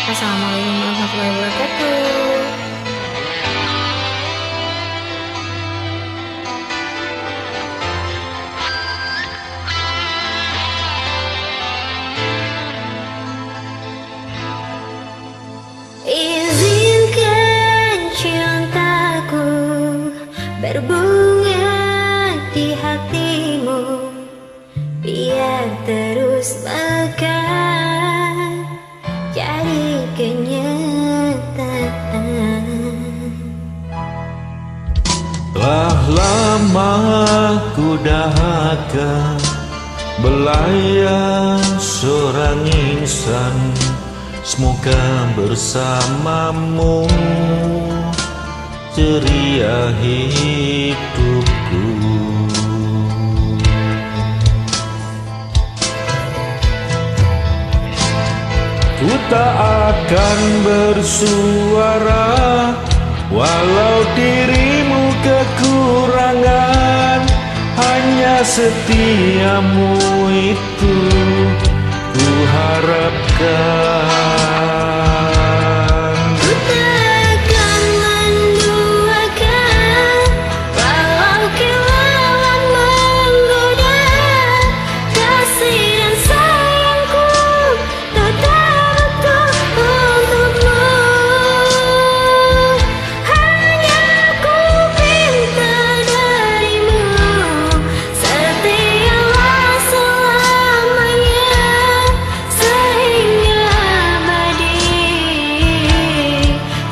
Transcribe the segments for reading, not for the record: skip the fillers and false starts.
Assalamualaikum warahmatullahi wabarakatuh. Izinkan cintaku berbunga di hatimu, biar terus mekar jadi kenyataan. Telah lama ku dahaga belayan seorang insan, semoga bersamamu ceria hidupku. Ku tak akan bersuara walau dirimu kekurangan, hanya setiamu itu ku harapkan. Ku takkan menduakan walau kilauan menggoda, kasih dan sayangku tetap utuh untukmu. Hanya ku minta darimu, setialah selamanya sehingga abadi.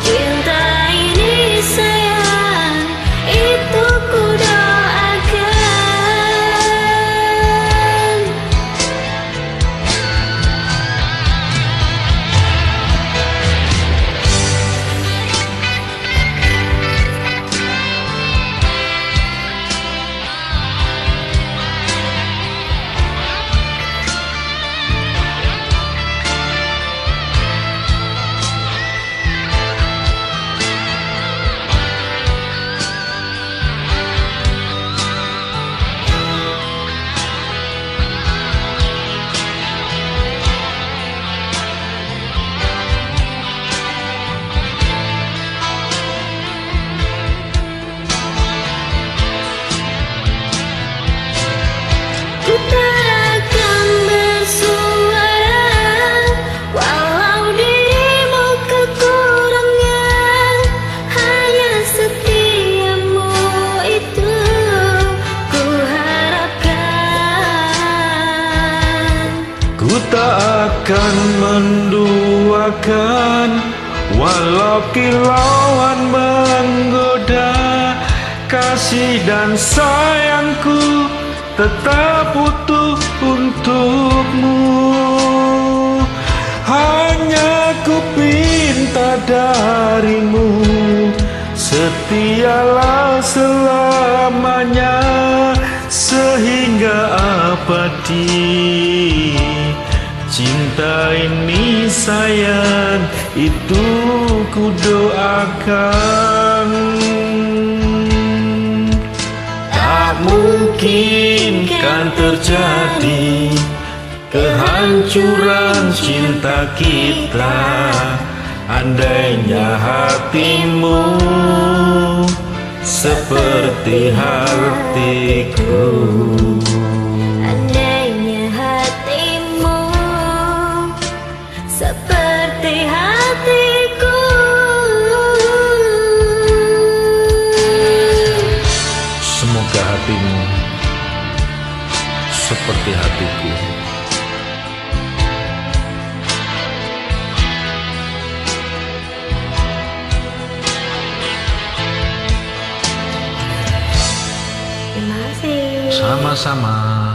Cinta ini sayang, itu ku doakan. Ku takkan bersuara walau dirimu kekurangan, hanya setiamu itu ku harapkan. Ku tak akan menduakan walau kilauan menggoda, kasih dan sayangku tetap utuh untukmu. Hanya ku minta darimu, setialah selamanya sehingga abadi. Cinta ini sayang, itu ku doakan. Tak mungkin kan terjadi kehancuran cinta kita, andainya hatimu seperti hatiku. Andainya hatimu seperti hatiku. Semoga hatimu seperti hatiku. Terima kasih. Sama-sama.